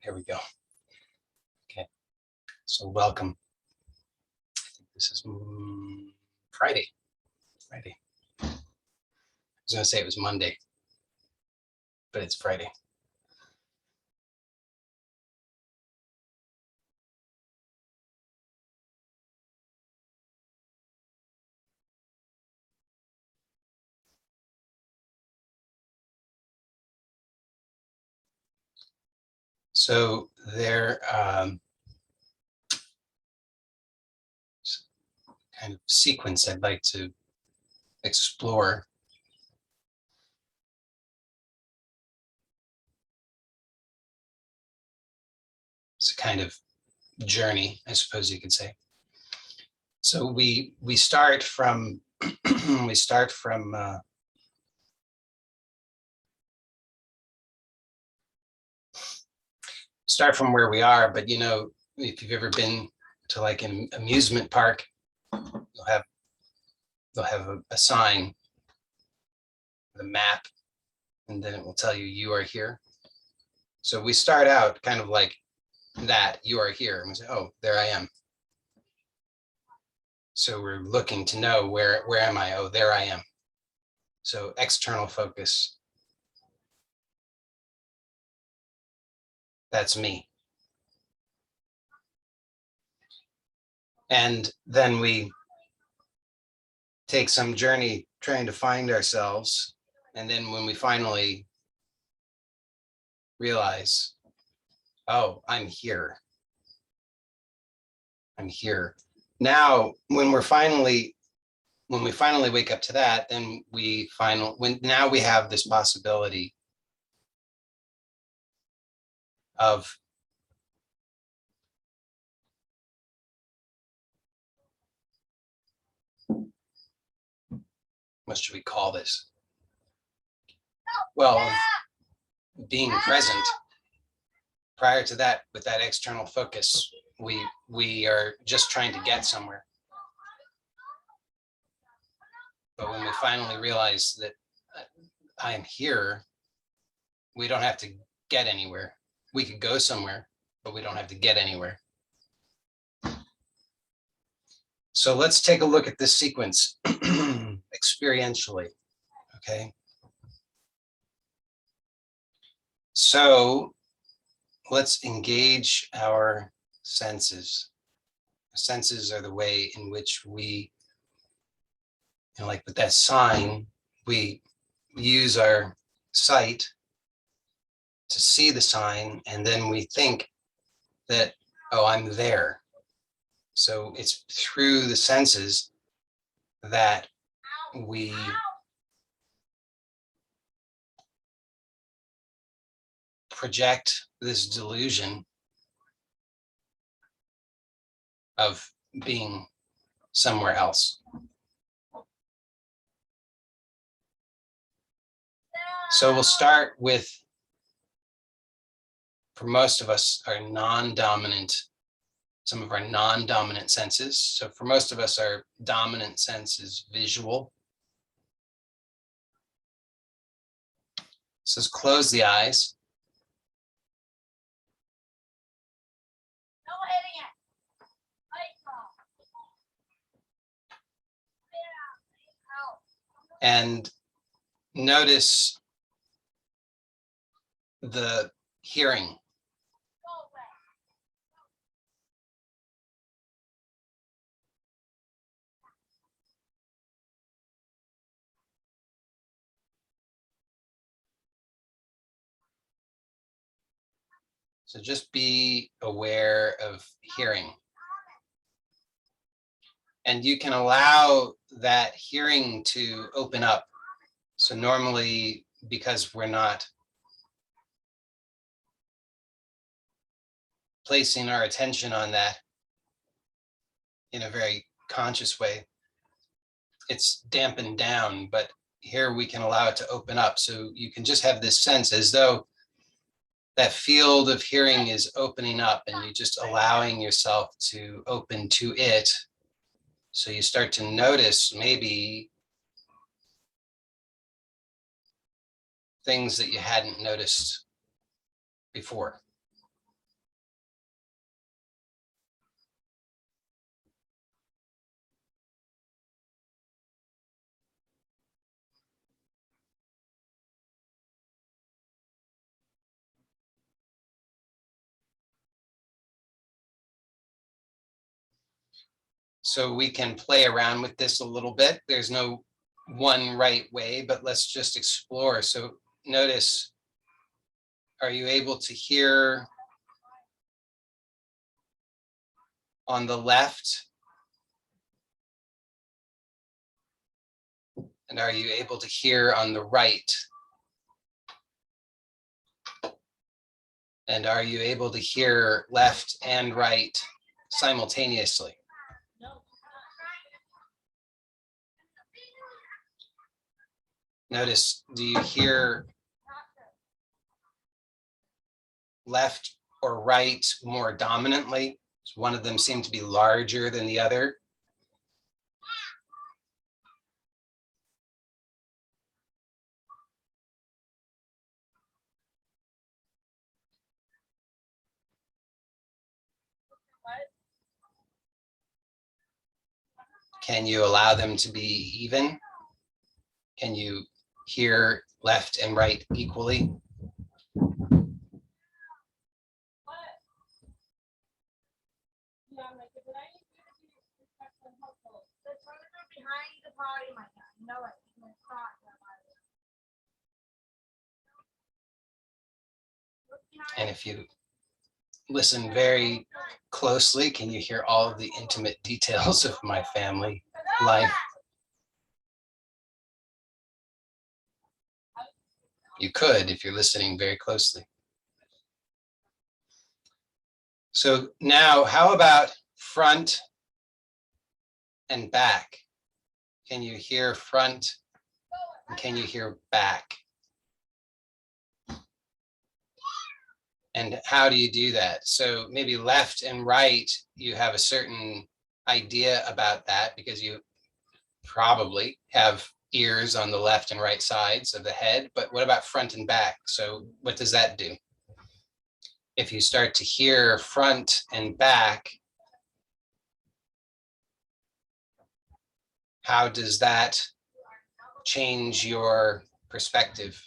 Here we go. Okay, so welcome. I think this is Friday. Friday. I was gonna say it was Monday, but it's Friday. So there kind of sequence I'd like to explore. It's a kind of journey, I suppose you could say. So we start from we start from where we are, but you know, if you've ever been to like an amusement park, they'll have a sign, the map, and then it will tell you are here. So we start out kind of like that, you are here, and we say, oh, there I am. So we're looking to know where am I? Oh, there I am. So external focus. That's me. And then we take some journey trying to find ourselves. And then when we finally realize, oh, I'm here. I'm here. Now, when we finally wake up to that, then now we have this possibility of what should we call this? Well, being present. Prior to that, with that external focus, we are just trying to get somewhere. But when we finally realize that I'm here, we don't have to get anywhere. We could go somewhere, but we don't have to get anywhere. So let's take a look at this sequence experientially, okay? So let's engage our senses. Senses are the way in which we, you know, like with that sign, we use our sight to see the sign, and then we think that, oh, I'm there. So it's through the senses that we project this delusion of being somewhere else. So we'll start with, for most of us, our some of our non-dominant senses. So for most of us, our dominant sense is visual. So let's close the eyes. And notice the hearing. So just be aware of hearing. And you can allow that hearing to open up. So normally, because we're not placing our attention on that in a very conscious way, it's dampened down, but here we can allow it to open up. So you can just have this sense as though that field of hearing is opening up and you're just allowing yourself to open to it. So you start to notice maybe things that you hadn't noticed before. So we can play around with this a little bit. There's no one right way, but let's just explore. So notice, are you able to hear on the left? And are you able to hear on the right? And are you able to hear left and right simultaneously? Notice, do you hear left or right more dominantly? One of them seemed to be larger than the other. Can you allow them to be even? Can you hear left and right equally? And if you listen very closely, can you hear all of the intimate details of my family life? You could if you're listening very closely. So now, how about front and back? Can you hear front? And can you hear back? And how do you do that? So maybe left and right, you have a certain idea about that because you probably have ears on the left and right sides of the head, but what about front and back? So what does that do? If you start to hear front and back, how does that change your perspective?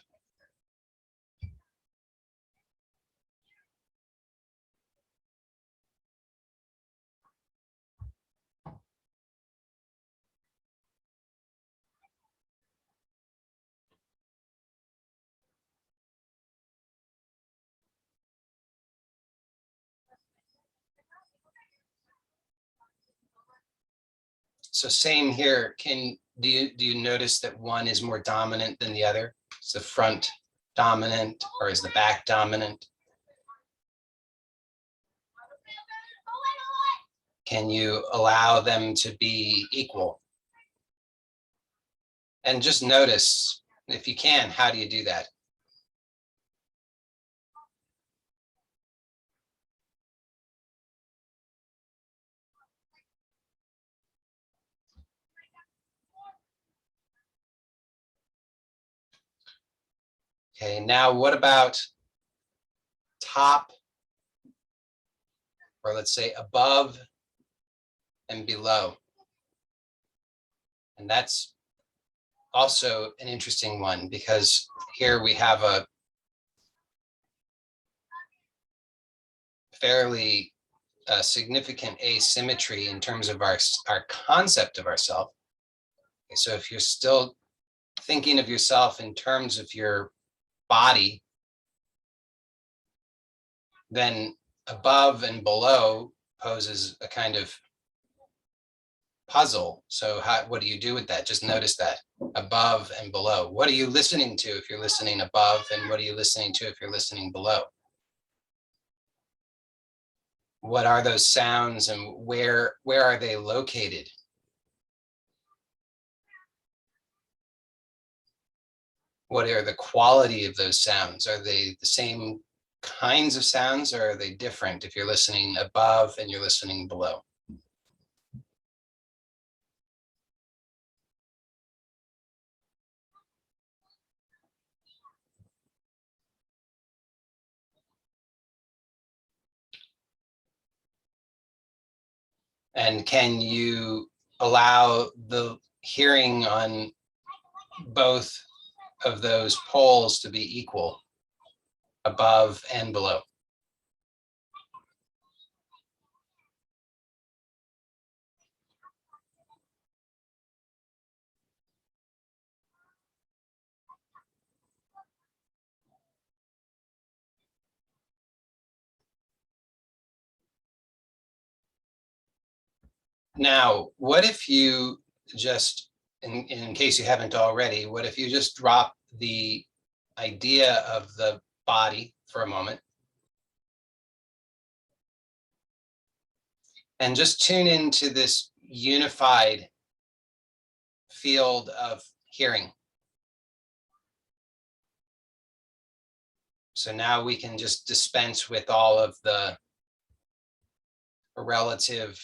So same here. Do you notice that one is more dominant than the other? Is the front dominant or is the back dominant? Can you allow them to be equal? And just notice, if you can, how do you do that? Okay, now what about top, or let's say above and below? And that's also an interesting one because here we have a fairly significant asymmetry in terms of our concept of ourself. Okay, so if you're still thinking of yourself in terms of your body, then above and below poses a kind of puzzle. So what do you do with that? Just notice that above and below. What are you listening to if you're listening above, and what are you listening to if you're listening below? What are those sounds and where are they located? What are the quality of those sounds? Are they the same kinds of sounds or are they different if you're listening above and you're listening below? And can you allow the hearing on both of those poles to be equal, above and below? Now, what if you just, in case you haven't already, what if you just drop the idea of the body for a moment and just tune into this unified field of hearing? So now we can just dispense with all of the relative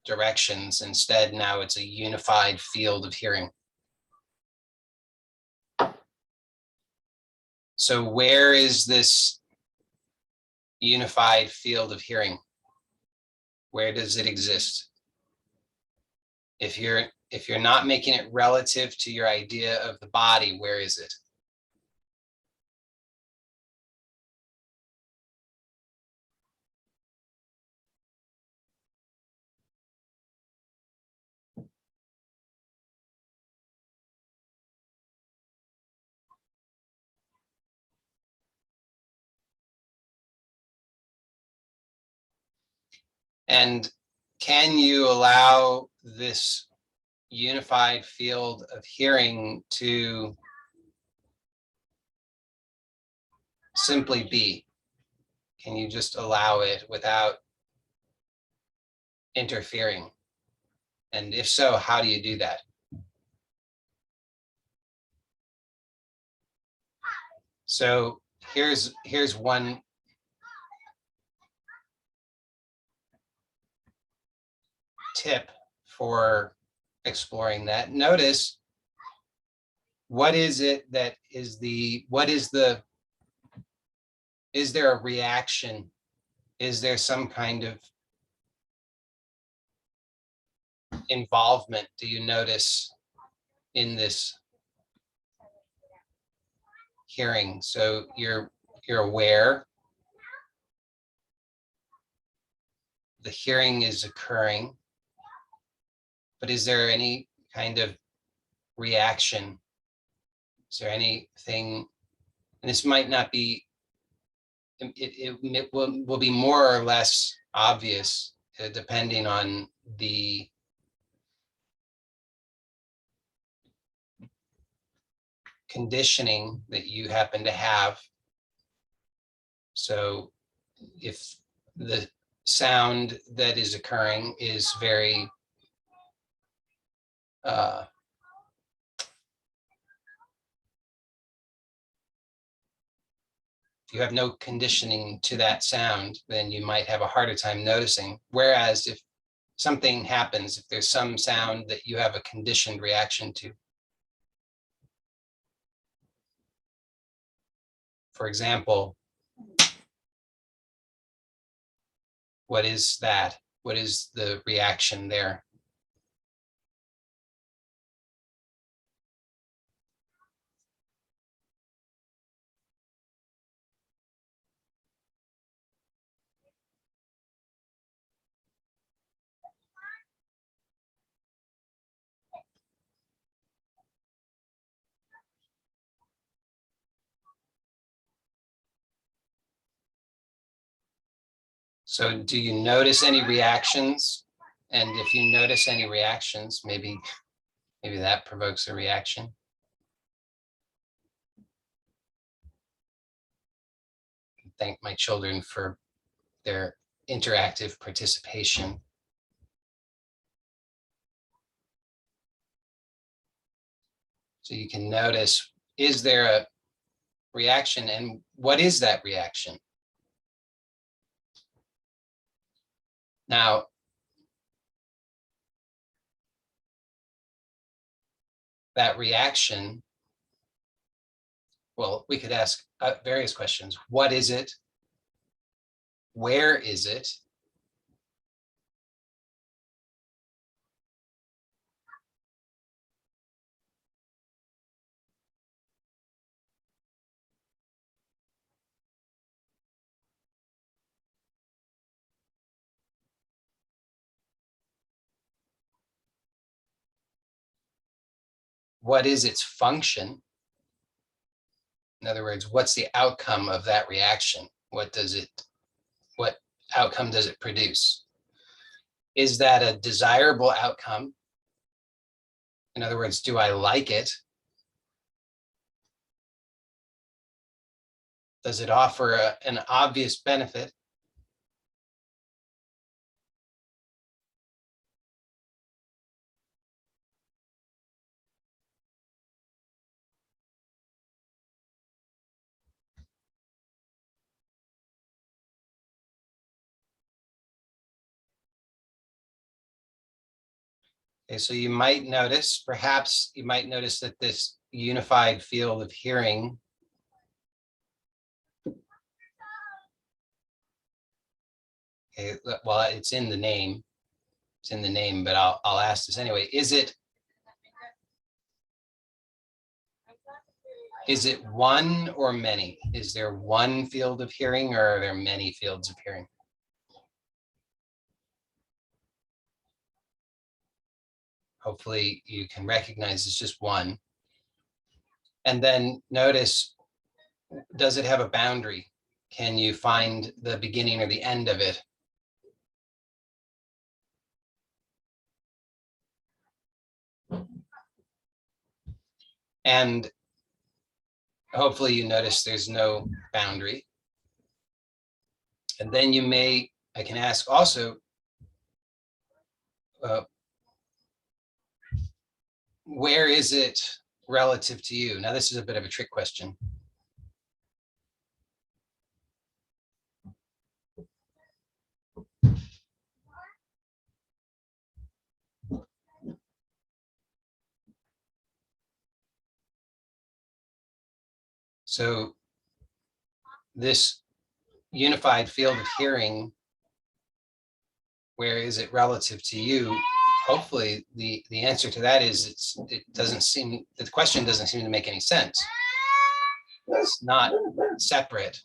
directions. Instead, now it's a unified field of hearing. So where is this unified field of hearing? Where does it exist? If you're not making it relative to your idea of the body, where is it? And can you allow this unified field of hearing to simply be? Can you just allow it without interfering? And if so, how do you do that? So here's one tip for exploring that. Notice, what is it that is is there a reaction? Is there some kind of involvement do you notice in this hearing? So you're aware the hearing is occurring, but is there any kind of reaction? Is there anything, and this might not be, it will be more or less obvious depending on the conditioning that you happen to have. So if the sound that is occurring is very if you have no conditioning to that sound, then you might have a harder time noticing. Whereas if something happens, if there's some sound that you have a conditioned reaction to, for example, what is that? What is the reaction there? So do you notice any reactions? And if you notice any reactions, maybe that provokes a reaction. Thank my children for their interactive participation. So you can notice, is there a reaction, and what is that reaction? Now, that reaction, well, we could ask various questions. What is it? Where is it? What is its function? In other words, what's the outcome of that reaction? What outcome does it produce? Is that a desirable outcome? In other words, do I like it? Does it offer an obvious benefit? Okay, so you might notice, perhaps you might notice that this unified field of hearing okay, well, it's in the name. It's in the name, but I'll ask this anyway. Is it one or many? Is there one field of hearing, or are there many fields of hearing? Hopefully you can recognize it's just one. And then notice, does it have a boundary? Can you find the beginning or the end of it? And hopefully you notice there's no boundary. And then I can ask also, where is it relative to you? Now, this is a bit of a trick question. So this unified field of hearing, where is it relative to you? Hopefully the answer to that is the question doesn't seem to make any sense. It's not separate.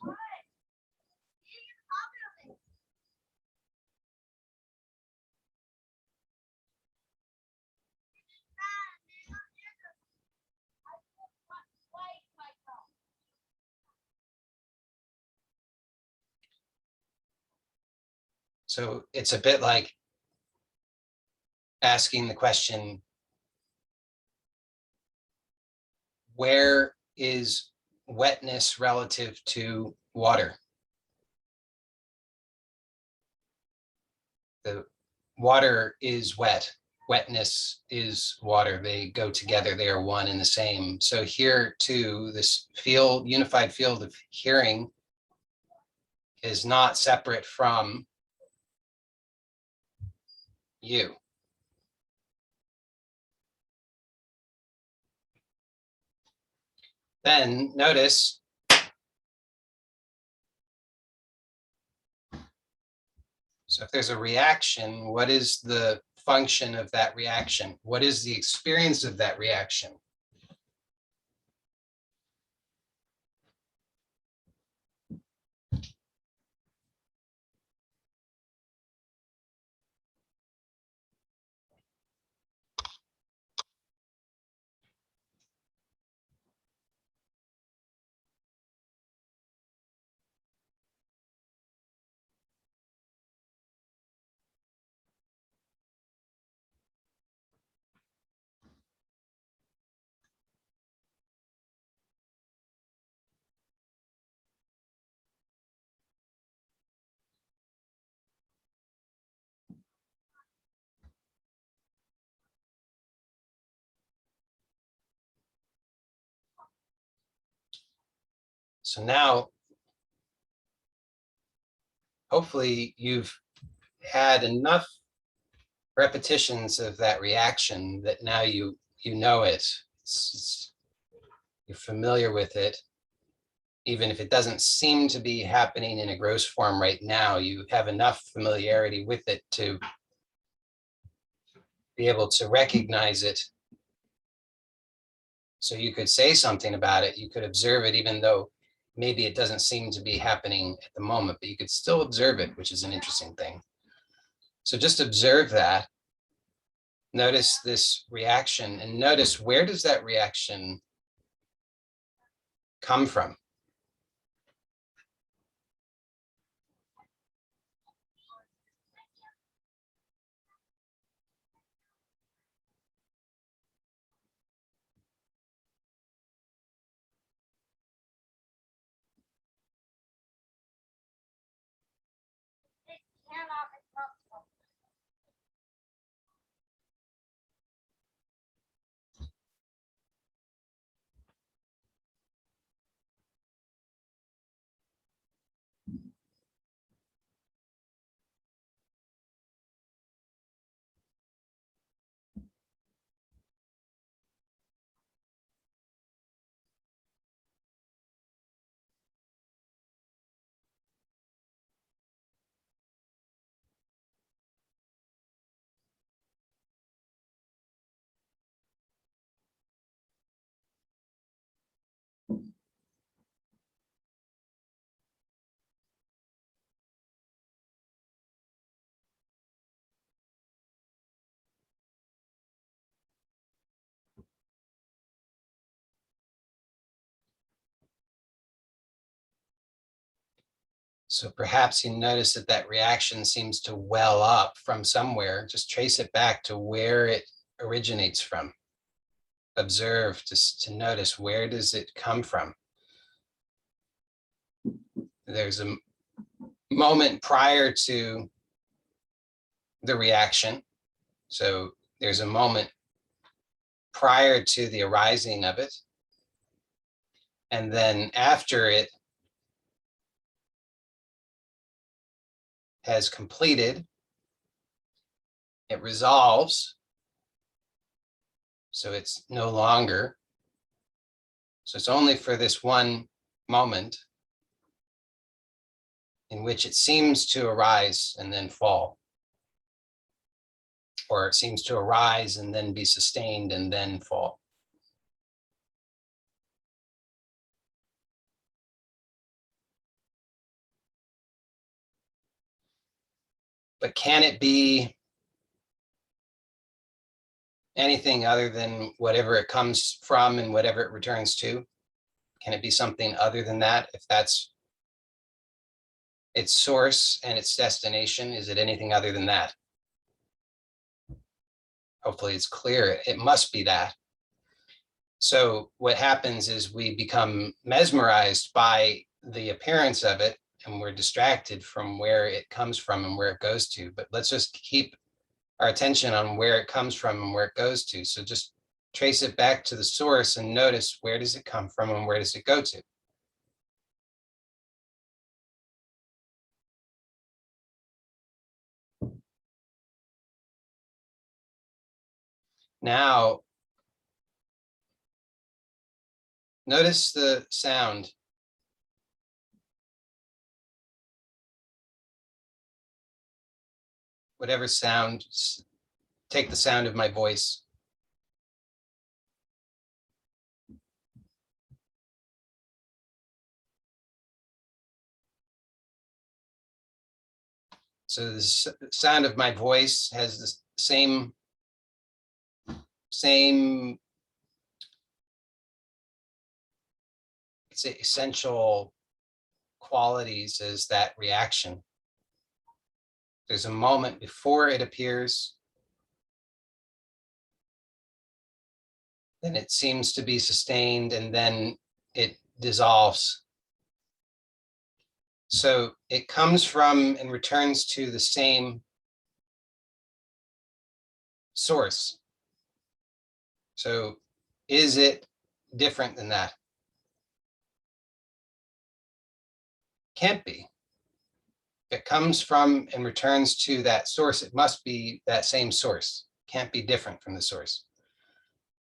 So it's a bit like asking the question, where is wetness relative to water? The water is wet. Wetness is water. They go together. They are one and the same. So here too, this unified field of hearing is not separate from you. Then notice so if there's a reaction, what is the function of that reaction? What is the experience of that reaction? So now, hopefully you've had enough repetitions of that reaction that now you know it. You're familiar with it. Even if it doesn't seem to be happening in a gross form right now, you have enough familiarity with it to be able to recognize it. So you could say something about it. You could observe it, even though maybe it doesn't seem to be happening at the moment, but you could still observe it, which is an interesting thing. So just observe that. Notice this reaction and notice, where does that reaction come from? So perhaps you notice that that reaction seems to well up from somewhere. Just trace it back to where it originates from. Observe to notice, where does it come from? There's a moment prior to the reaction. So there's a moment prior to the arising of it. And then after it has completed, it resolves. So it's no longer. So it's only for this one moment in which it seems to arise and then fall. Or it seems to arise and then be sustained and then fall. But can it be anything other than whatever it comes from and whatever it returns to? Can it be something other than that? If that's its source and its destination, is it anything other than that? Hopefully it's clear. It must be that. So what happens is we become mesmerized by the appearance of it, and we're distracted from where it comes from and where it goes to. But let's just keep our attention on where it comes from and where it goes to. So just trace it back to the source and notice, where does it come from and where does it go to? Now, notice the sound. Whatever sound, take the sound of my voice. So the sound of my voice has the same it's essential qualities as that reaction. There's a moment before it appears, then it seems to be sustained, and then it dissolves. So it comes from and returns to the same source. So is it different than that? Can't be. If it comes from and returns to that source, it must be that same source. Can't be different from the source.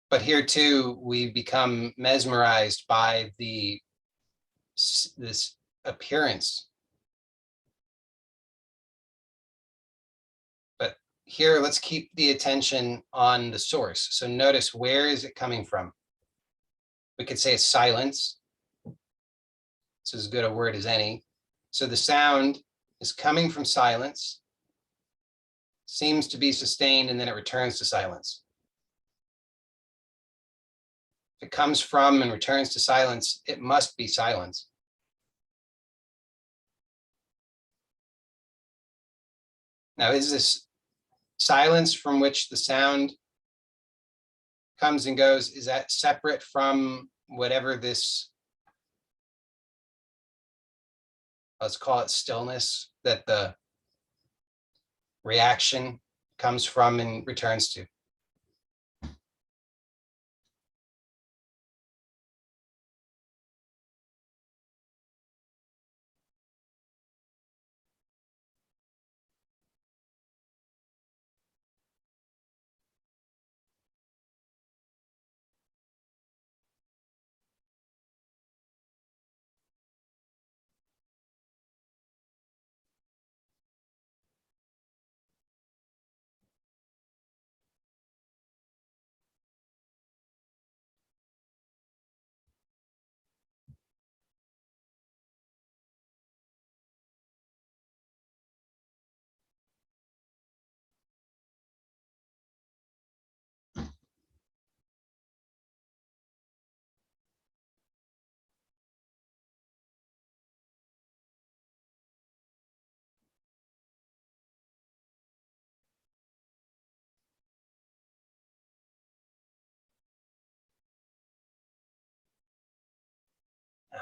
But here too, we become mesmerized by this appearance. But here, let's keep the attention on the source. So notice, where is it coming from? We could say it's silence. It's as good a word as any. So the sound is coming from silence, seems to be sustained, and then it returns to silence. If it comes from and returns to silence, it must be silence. Now, is this silence from which the sound comes and goes, is that separate from whatever this, let's call it stillness, that the reaction comes from and returns to.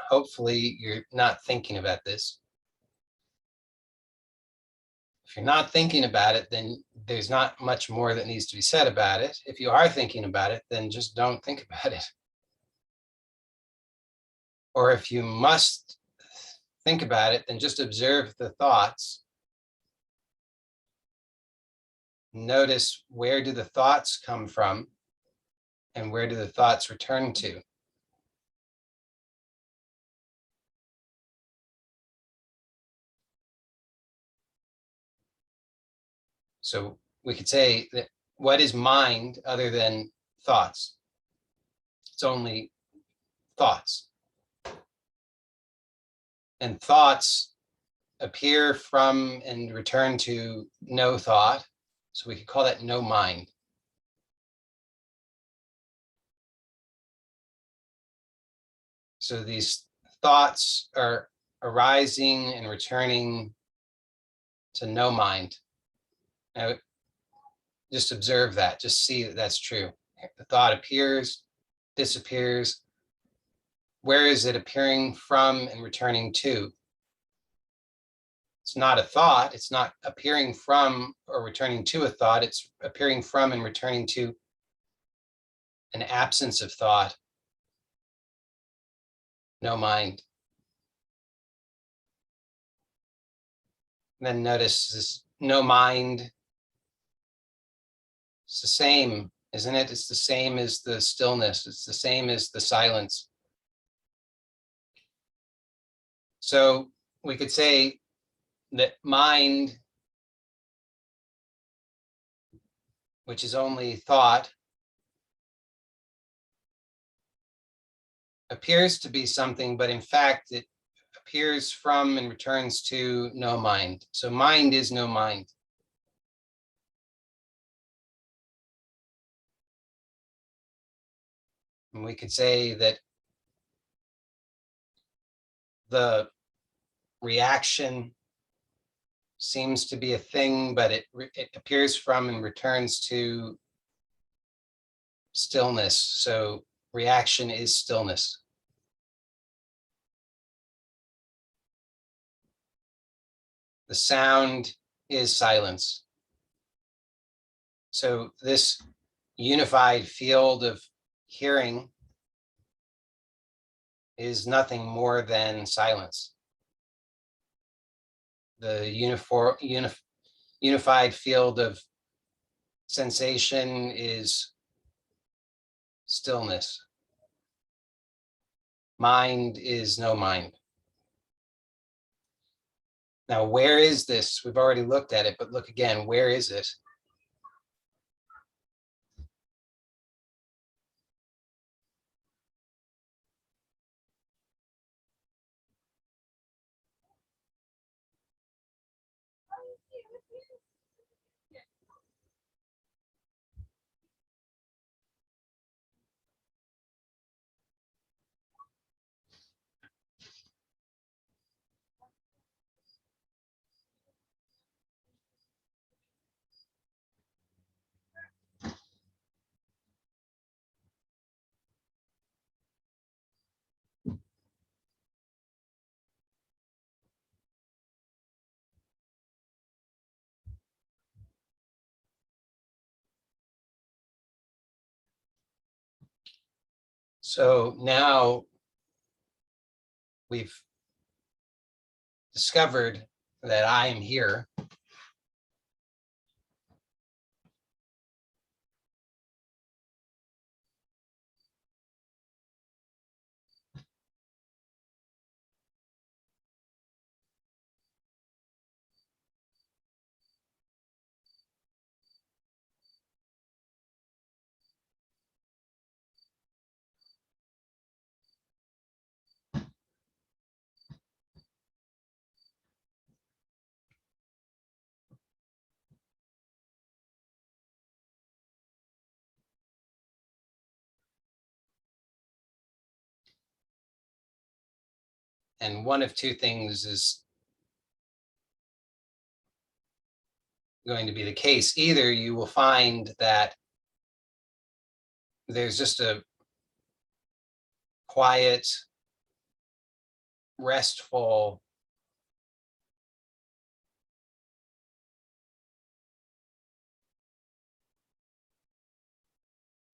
Hopefully you're not thinking about this. If you're not thinking about it, then there's not much more that needs to be said about it. If you are thinking about it, then just don't think about it. Or if you must think about it, then just observe the thoughts. Notice, where do the thoughts come from and where do the thoughts return to? So we could say that, what is mind other than thoughts? It's only thoughts. And thoughts appear from and return to no thought. So we could call that no mind. So these thoughts are arising and returning to no mind. Now, just observe that, just see that that's true. The thought appears, disappears. Where is it appearing from and returning to? It's not a thought. It's not appearing from or returning to a thought. It's appearing from and returning to an absence of thought. No mind. And then notice this no mind. It's the same, isn't it? It's the same as the stillness. It's the same as the silence. So we could say that mind, which is only thought, appears to be something, but in fact, it appears from and returns to no mind. So mind is no mind. And we could say that the reaction seems to be a thing, but it appears from and returns to stillness. So reaction is stillness. The sound is silence. So this unified field of hearing is nothing more than silence. The unified field of sensation is stillness. Mind is no mind. Now, where is this? We've already looked at it, but look again, where is it? So now we've discovered that I am here. And one of two things is going to be the case. Either you will find that there's just a quiet, restful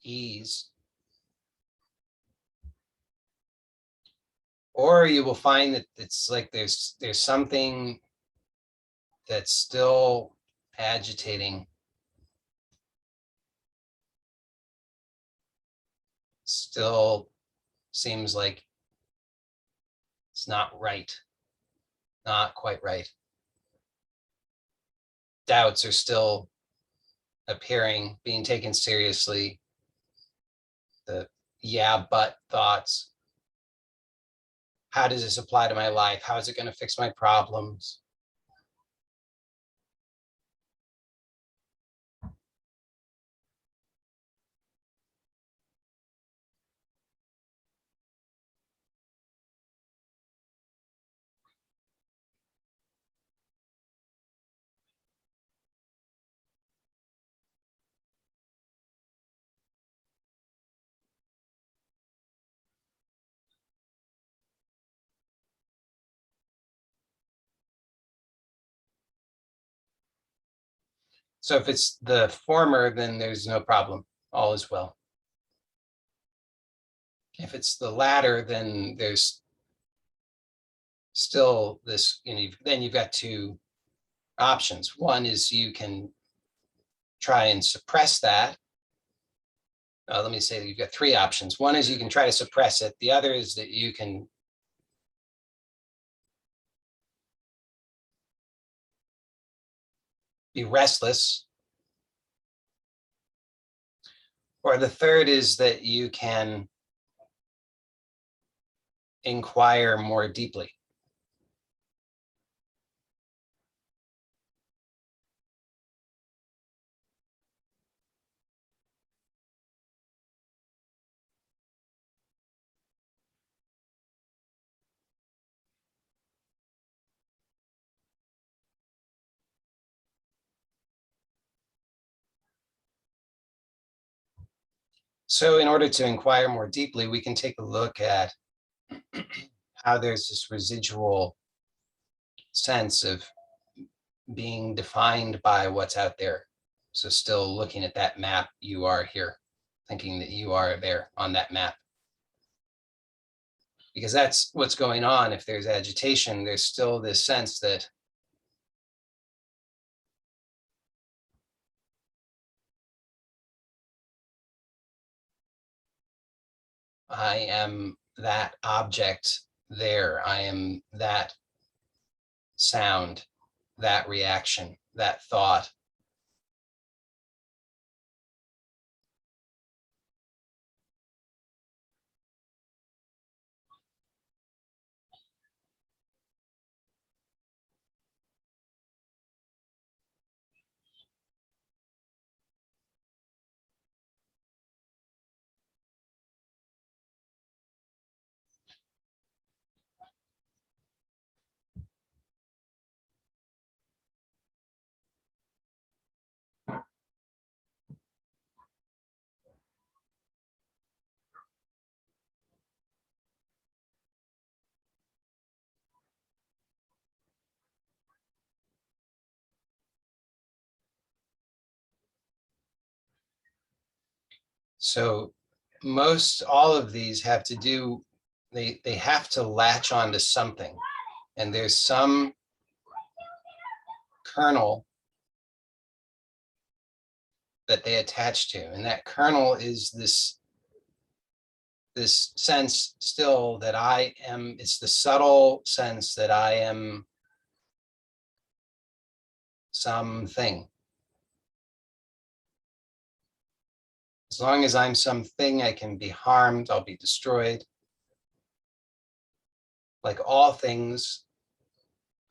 ease, or you will find that it's like there's something that's still agitating, still seems like it's not right, not quite right. Doubts are still appearing, being taken seriously. The yeah, but thoughts. How does this apply to my life? How is it going to fix my problems? So if it's the former, then there's no problem. All is well. If it's the latter, then there's still this, then you've got two options. One is you can try and suppress that. Let me say that you've got three options. One is you can try to suppress it. The other is that you can be restless. Or the third is that you can inquire more deeply. So in order to inquire more deeply, we can take a look at how there's this residual sense of being defined by what's out there. So still looking at that map, you are here, thinking that you are there on that map. Because that's what's going on. If there's agitation, there's still this sense that I am that object there. I am that sound, that reaction, that thought. So most all of these have to do, they have to latch onto something. And there's some kernel that they attach to. And that kernel is this sense still that I am, it's the subtle sense that I am something. As long as I'm something, I can be harmed, I'll be destroyed. Like all things,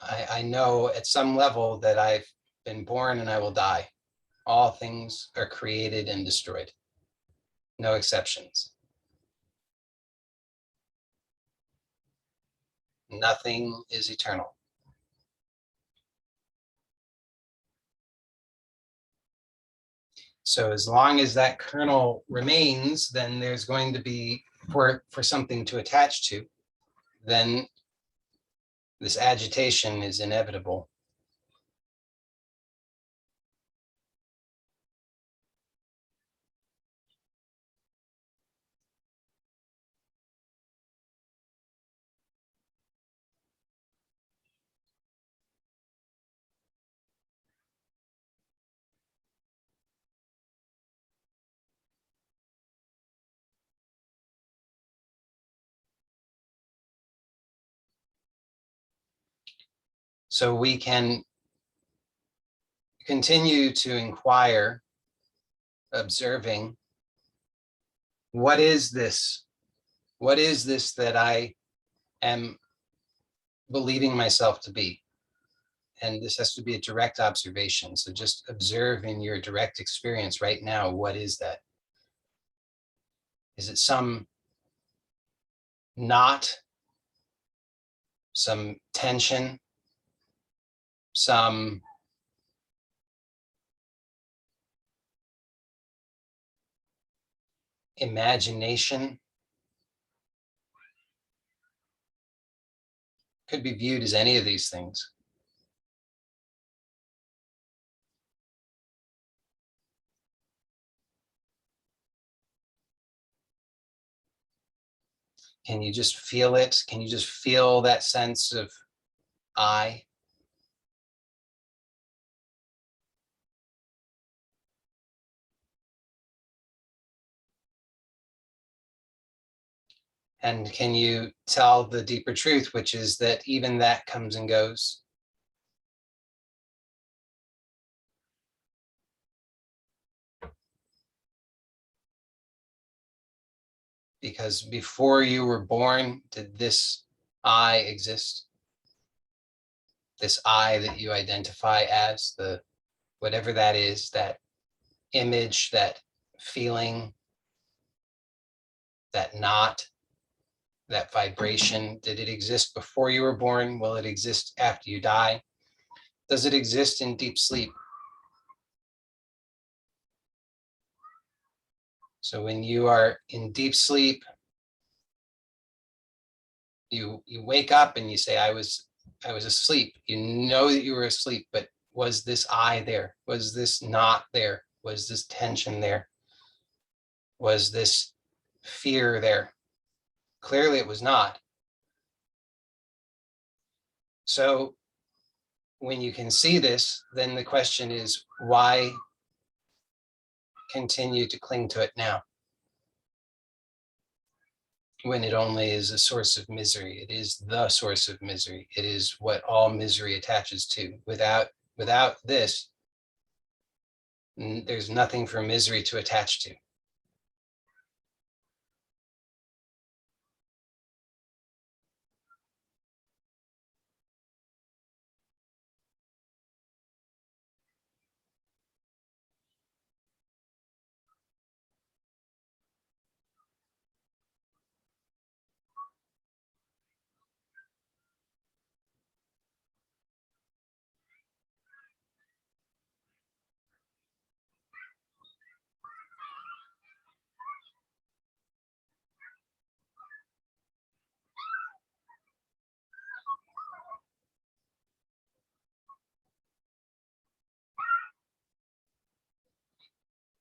I know at some level that I've been born and I will die. All things are created and destroyed. No exceptions. Nothing is eternal. So as long as that kernel remains, then there's going to be, for something to attach to, then this agitation is inevitable. So we can continue to inquire, observing, what is this? What is this that I am believing myself to be? And this has to be a direct observation. So just observe in your direct experience right now, what is that? Is it some knot, some tension, some imagination? Could be viewed as any of these things. Can you just feel it? Can you just feel that sense of I? And can you tell the deeper truth, which is that even that comes and goes? Because before you were born, did this I exist? This I that you identify as, the whatever that is, that image, that feeling, that knot, that vibration, did it exist before you were born? Will it exist after you die? Does it exist in deep sleep? So when you are in deep sleep, you wake up and you say, I was asleep. You know that you were asleep, but was this I there? Was this not there? Was this tension there? Was this fear there? Clearly it was not. So when you can see this, then the question is, why continue to cling to it now, when it only is a source of misery? It is the source of misery. It is what all misery attaches to. Without this, there's nothing for misery to attach to.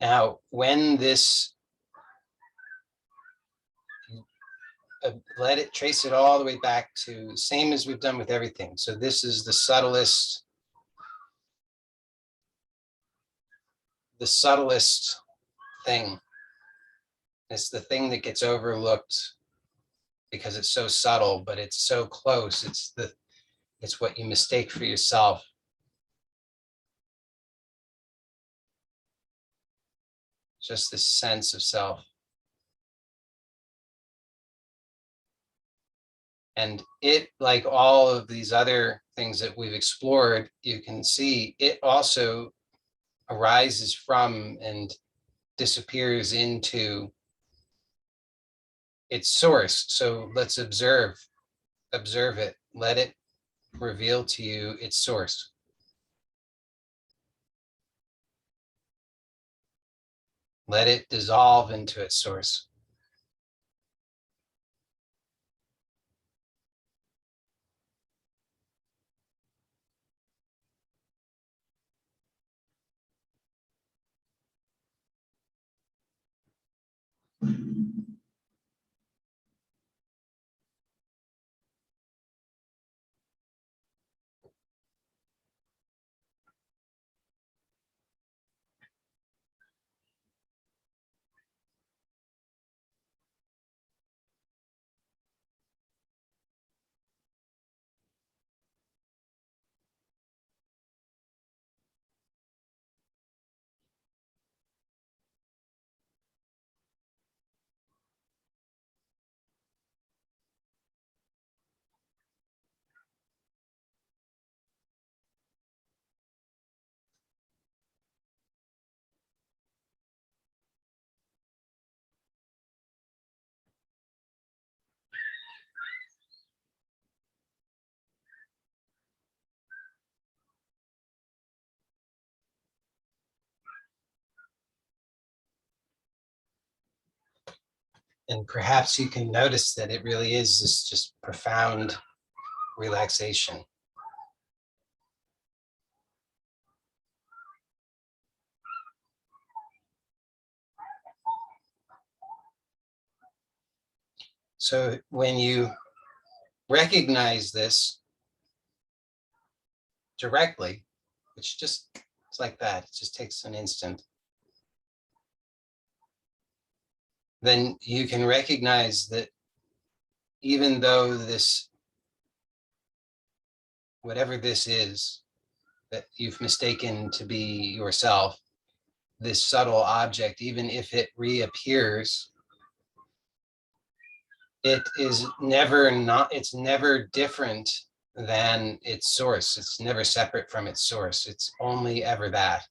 Now, when this let it trace it all the way back to same as we've done with everything. So this is the subtlest thing. It's the thing that gets overlooked because it's so subtle, but it's so close. It's what you mistake for yourself. Just this sense of self. And it, like all of these other things that we've explored, you can see it also arises from and disappears into its source. So let's observe it, let it reveal to you its source. Let it dissolve into its source. And perhaps you can notice that it really is this just profound relaxation. So when you recognize this directly, which just, it's like that, it just takes an instant, then you can recognize that even though this, whatever this is that you've mistaken to be yourself, this subtle object, even if it reappears, it's never different than its source. It's never separate from its source. It's only ever that.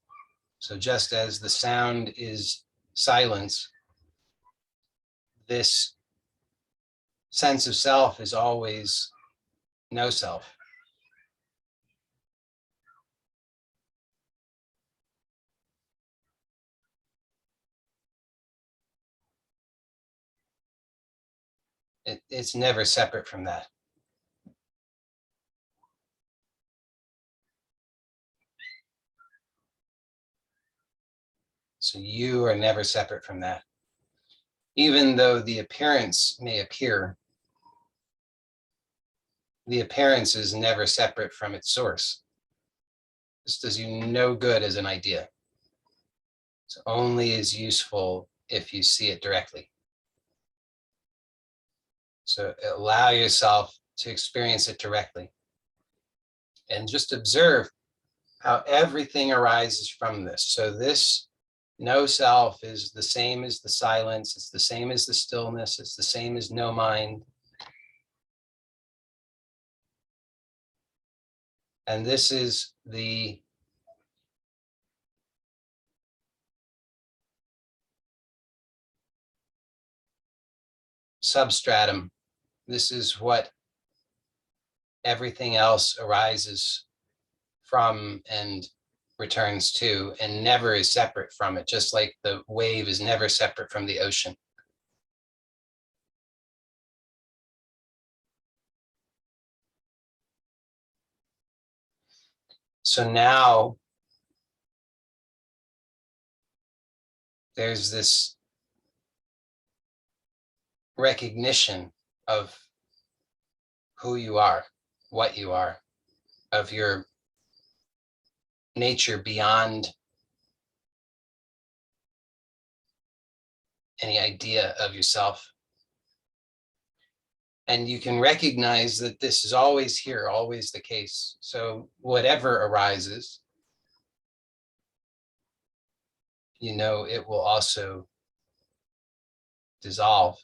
So just as the sound is silence, this sense of self is always no self. It's never separate from that. So you are never separate from that. Even though the appearance may appear, the appearance is never separate from its source. This does you no good as an idea. It's only as useful if you see it directly. So allow yourself to experience it directly. And just observe how everything arises from this. So this no self is the same as the silence. It's the same as the stillness. It's the same as no mind. And this is the substratum. This is what everything else arises from and returns to, and never is separate from it, just like the wave is never separate from the ocean. So now there's this recognition of who you are, what you are, of your nature beyond any idea of yourself. And you can recognize that this is always here, always the case. So whatever arises, you know, it will also dissolve.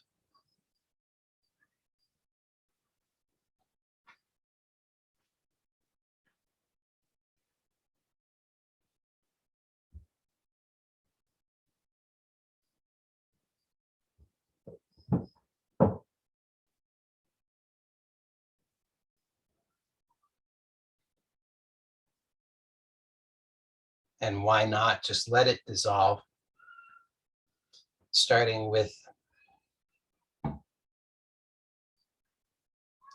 And why not just let it dissolve, starting with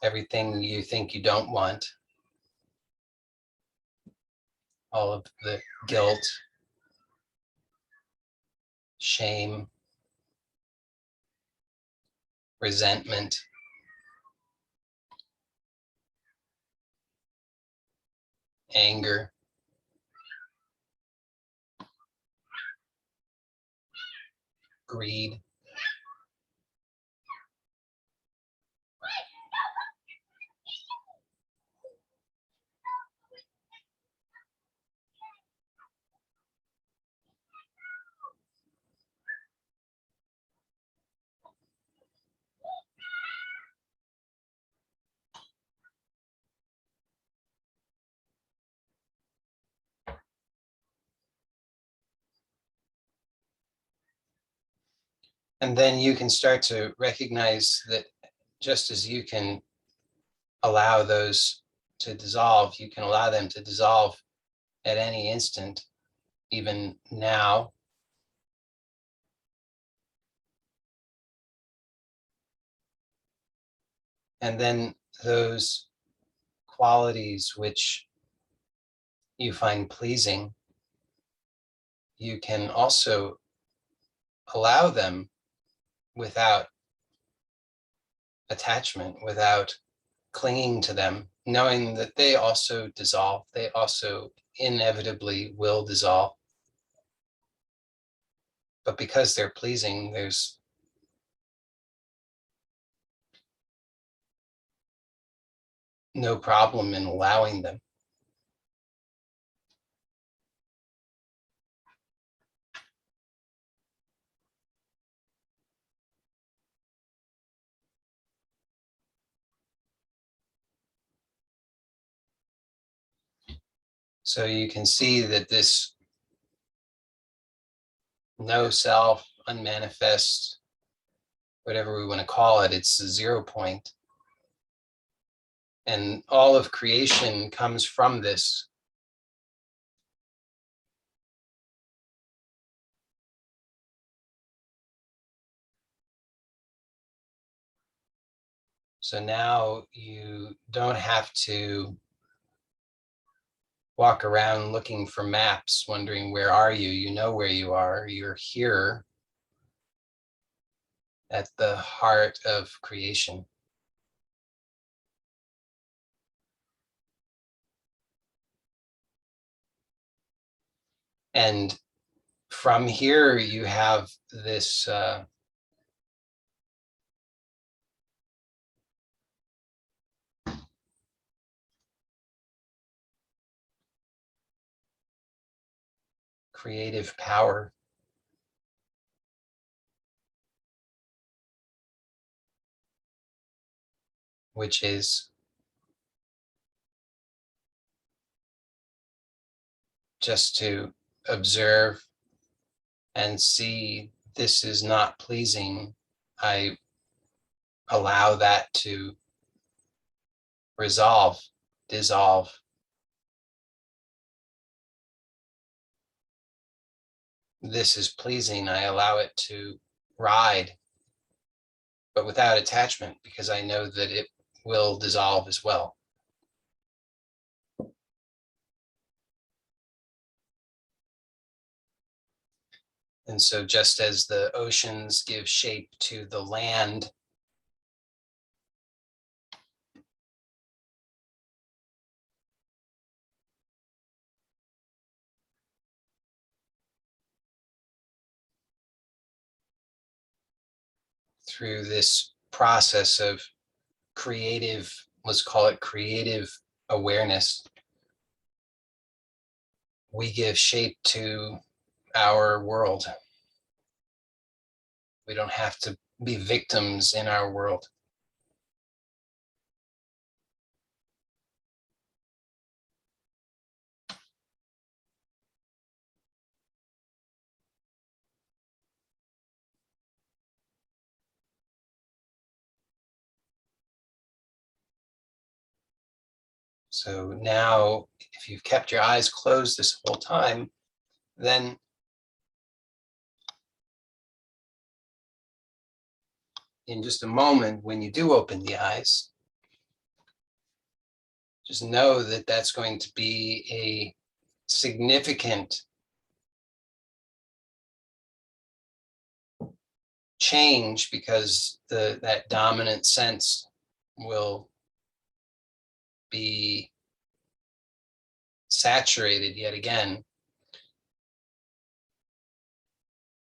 everything you think you don't want, all of the guilt, shame, resentment, anger, greed. And then you can start to recognize that just as you can allow those to dissolve, you can allow them to dissolve at any instant, even now. And then those qualities which you find pleasing, you can also allow them without attachment, without clinging to them, knowing that they also dissolve, they also inevitably will dissolve. But because they're pleasing, there's no problem in allowing them. So you can see that this no self, unmanifest, whatever we want to call it, it's the 0 point. And all of creation comes from this. So now you don't have to walk around looking for maps, wondering where are you? You know where you are. You're here at the heart of creation. And from here, you have this creative power, which is just to observe and see this is not pleasing. I allow that to resolve, dissolve. This is pleasing. I allow it to ride, but without attachment, because I know that it will dissolve as well. And so just as the oceans give shape to the land, through this process of creative, let's call it creative awareness, we give shape to our world. We don't have to be victims in our world. So now, if you've kept your eyes closed this whole time, then in just a moment, when you do open the eyes, just know that that's going to be a significant change, because that dominant sense will be saturated yet again.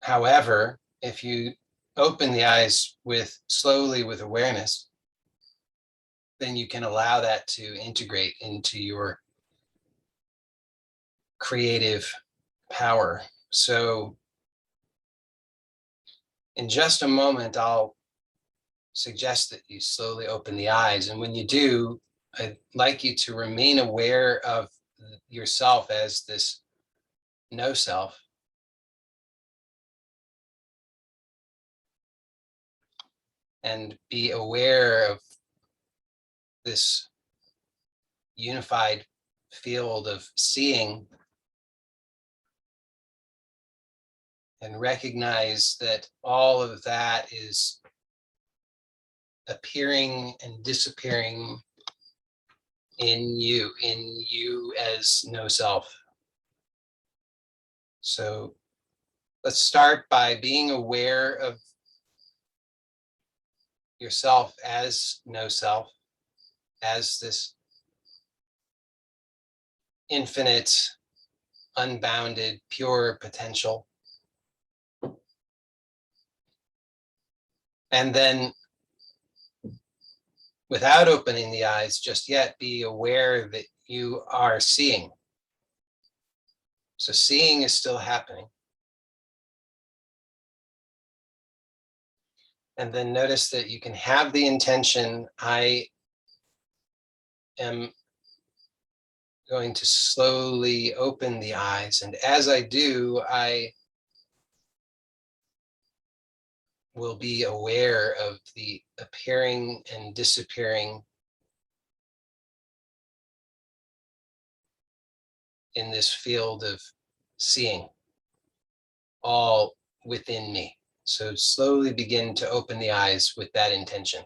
However, if you open the eyes slowly with awareness, then you can allow that to integrate into your creative power. So in just a moment, I'll suggest that you slowly open the eyes. And when you do, I'd like you to remain aware of yourself as this no self. And be aware of this unified field of seeing, and recognize that all of that is appearing and disappearing in you as no self. So let's start by being aware of yourself as no self, as this infinite, unbounded, pure potential. And then, without opening the eyes just yet, be aware that you are seeing. So seeing is still happening. And then notice that you can have the intention, I am going to slowly open the eyes. And as I do, I will be aware of the appearing and disappearing in this field of seeing, all within me. So slowly begin to open the eyes with that intention.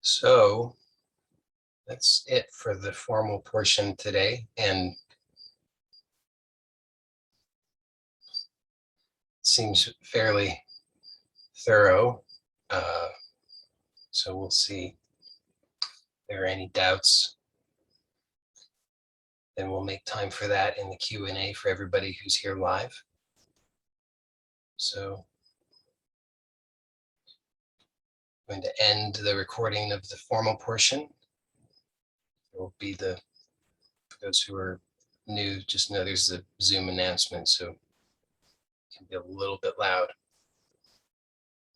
So that's it for the formal portion today, and seems fairly thorough. So we'll see if there are any doubts. Then we'll make time for that in the Q&A for everybody who's here live. So Going to end the recording of the formal portion. It will be for those who are new, just know there's a Zoom announcement, so it can be a little bit loud.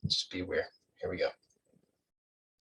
Just be aware. Here we go.